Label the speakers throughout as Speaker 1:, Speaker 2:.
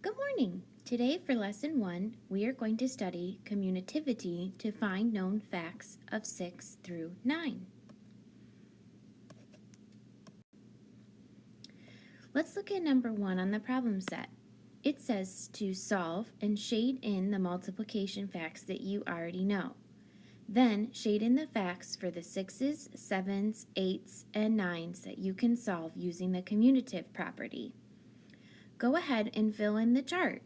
Speaker 1: Good morning! Today for Lesson 1, we are going to study commutativity to find known facts of 6 through 9. Let's look at number 1 on the problem set. It says to solve and shade in the multiplication facts that you already know. Then shade in the facts for the 6s, 7s, 8s, and 9s that you can solve using the commutative property. Go ahead and fill in the chart.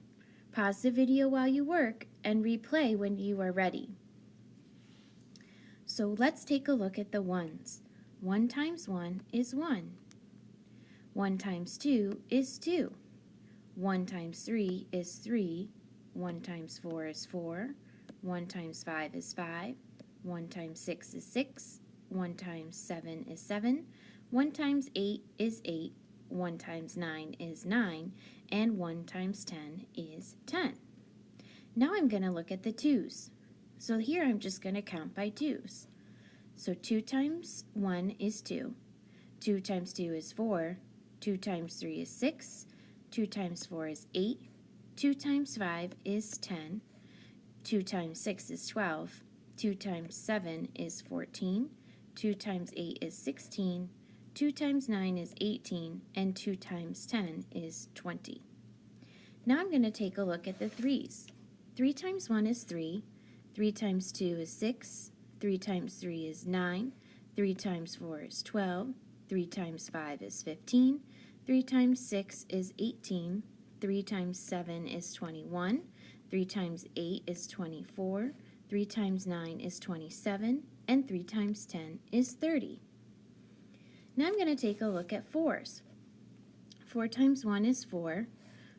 Speaker 1: Pause the video while you work and replay when you are ready. So let's take a look at the ones. 1 times 1 is 1. 1 times 2 is 2. 1 times 3 is 3. 1 times 4 is 4. 1 times 5 is 5. 1 times 6 is 6. 1 times 7 is 7. 1 times 8 is 8. 1 times 9 is 9, and 1 times 10 is 10. Now I'm going to look at the 2's. So here I'm just going to count by 2's. So 2 times 1 is 2. 2 times 2 is 4. 2 times 3 is 6. 2 times 4 is 8. 2 times 5 is 10. 2 times 6 is 12. 2 times 7 is 14. 2 times 8 is 16. 2 times 9 is 18, and 2 times 10 is 20. Now I'm going to take a look at the 3's. 3 times 1 is 3. 3 times 2 is 6. 3 times 3 is 9. 3 times 4 is 12. 3 times 5 is 15. 3 times 6 is 18. 3 times 7 is 21. 3 times 8 is 24. 3 times 9 is 27. And 3 times 10 is 30. Now I'm going to take a look at 4's. 4 times 1 is 4.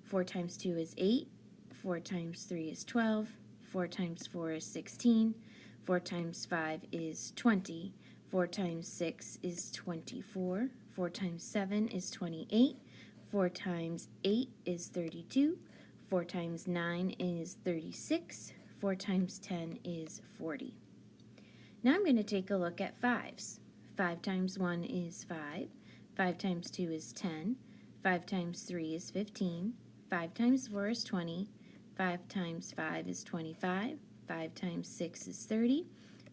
Speaker 1: 4 times 2 is 8. 4 times 3 is 12. 4 times 4 is 16. 4 times 5 is 20. 4 times 6 is 24. 4 times 7 is 28. 4 times 8 is 32. 4 times 9 is 36. 4 times 10 is 40. Now I'm going to take a look at 5's. 5 times 1 is 5. 5 times 2 is 10. 5 times 3 is 15. 5 times 4 is 20. 5 times 5 is 25. 5 times 6 is 30.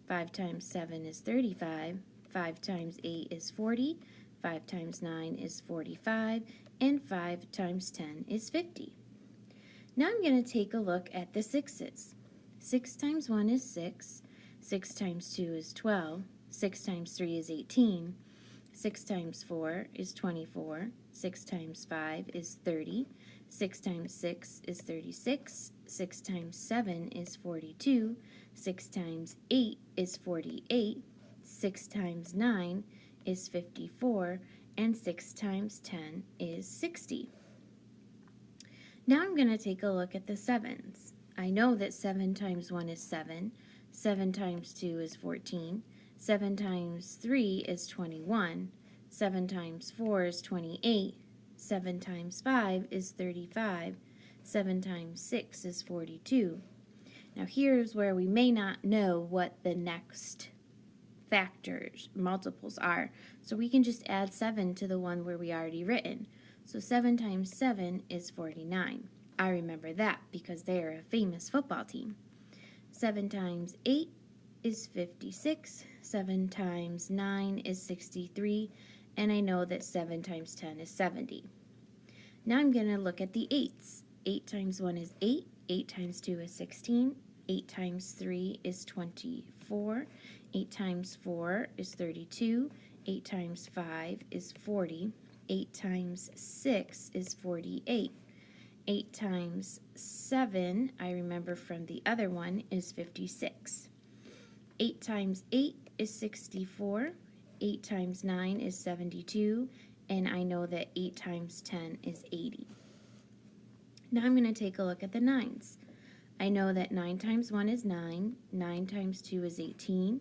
Speaker 1: 5 times 7 is 35. 5 times 8 is 40. 5 times 9 is 45. And 5 times 10 is 50. Now I'm going to take a look at the 6's. 6 times 1 is 6. 6 times 2 is 12. 6 times 3 is 18. 6 times 4 is 24. 6 times 5 is 30. 6 times 6 is 36. 6 times 7 is 42. 6 times 8 is 48. 6 times 9 is 54. And 6 times 10 is 60. Now I'm going to take a look at the 7's. I know that 7 times 1 is 7. 7 times 2 is 14. 7 times 3 is 21. 7 times 4 is 28. 7 times 5 is 35. 7 times 6 is 42. Now here's where we may not know what the next factors, multiples are. So we can just add 7 to the one where we already written. So 7 times 7 is 49. I remember that because they are a famous football team. 7 times 8 is 56. 7 times 9 is 63. And I know that 7 times 10 is 70. Now I'm going to look at the 8's. 8 times 1 is 8. 8 times 2 is 16. 8 times 3 is 24. 8 times 4 is 32. 8 times 5 is 40. 8 times 6 is 48. 8 times 7, I remember from the other one, is 56. 8 times 8 is 64. 8 times 9 is 72. And I know that 8 times 10 is 80. Now I'm going to take a look at the 9's. I know that 9 times 1 is 9. 9 times 2 is 18.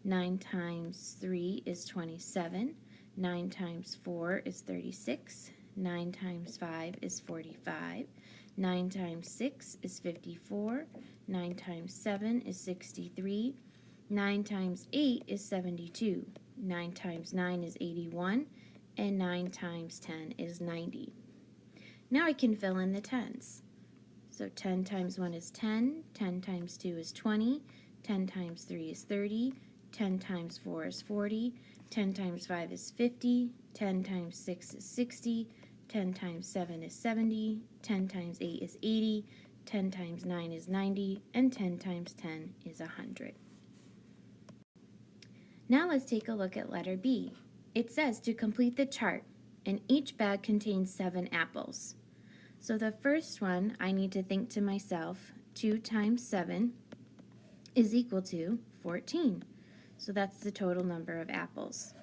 Speaker 1: 9 times 3 is 27. 9 times 4 is 36. 9 times 5 is 45. 9 times 6 is 54. 9 times 7 is 63. 9 times 8 is 72. 9 times 9 is 81. And 9 times 10 is 90. Now I can fill in the tens. So 10 times 1 is 10, 10 times 2 is 20, 10 times 3 is 30, 10 times 4 is 40, 10 times 5 is 50, 10 times 6 is 60, 10 times 7 is 70, 10 times 8 is 80, 10 times 9 is 90, and 10 times 10 is 100. Now let's take a look at letter B. It says to complete the chart, and each bag contains 7 apples. So the first one, I need to think to myself, 2 times 7 is equal to 14. So that's the total number of apples.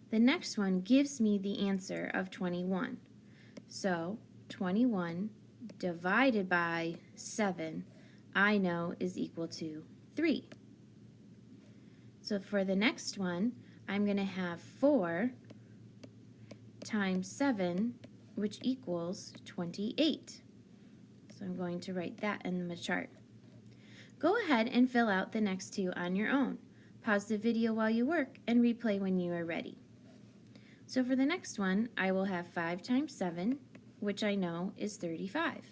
Speaker 1: The next one gives me the answer of 21. So 21 divided by 7, I know is equal to 3. So for the next one, I'm going to have 4 times 7, which equals 28. So I'm going to write that in the chart. Go ahead and fill out the next two on your own. Pause the video while you work and replay when you are ready. So for the next one, I will have 5 times 7, which I know is 35.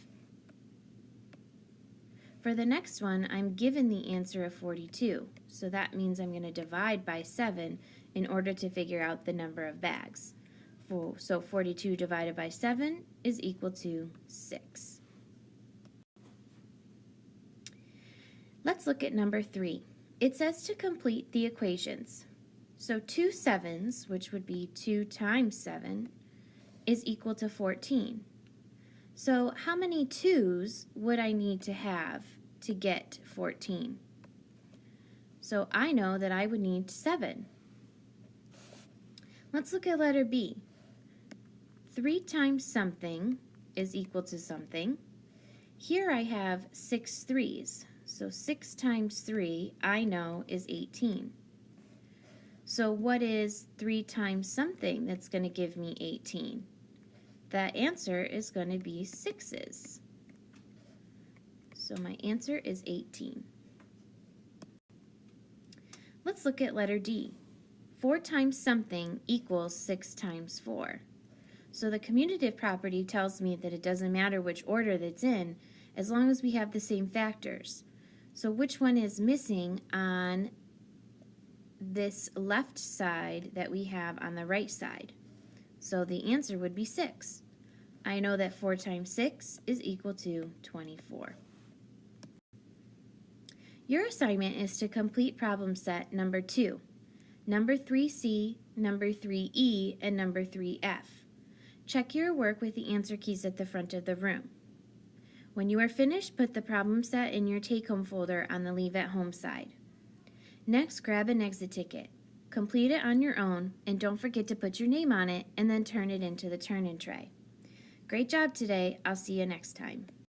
Speaker 1: For the next one, I'm given the answer of 42, so that means I'm going to divide by 7 in order to figure out the number of bags. So 42 divided by 7 is equal to 6. Let's look at number 3. It says to complete the equations. So 2 sevens, which would be 2 times 7, is equal to 14. So how many 2's would I need to have to get 14? So I know that I would need 7. Let's look at letter B. 3 times something is equal to something. Here I have 6 3's. So 6 times 3, I know, is 18. So what is 3 times something that's going to give me 18? That answer is going to be 6's. So my answer is 18. Let's look at letter D. 4 times something equals 6 times 4. So the commutative property tells me that it doesn't matter which order that's in, as long as we have the same factors. So which one is missing on this left side that we have on the right side? So the answer would be 6. I know that 4 times 6 is equal to 24. Your assignment is to complete problem set number 2, number 3C, number 3E, and number 3F. Check your work with the answer keys at the front of the room. When you are finished, put the problem set in your take-home folder on the Leave at Home side. Next, grab an exit ticket. Complete it on your own, and don't forget to put your name on it and then turn it into the turn-in tray. Great job today. I'll see you next time.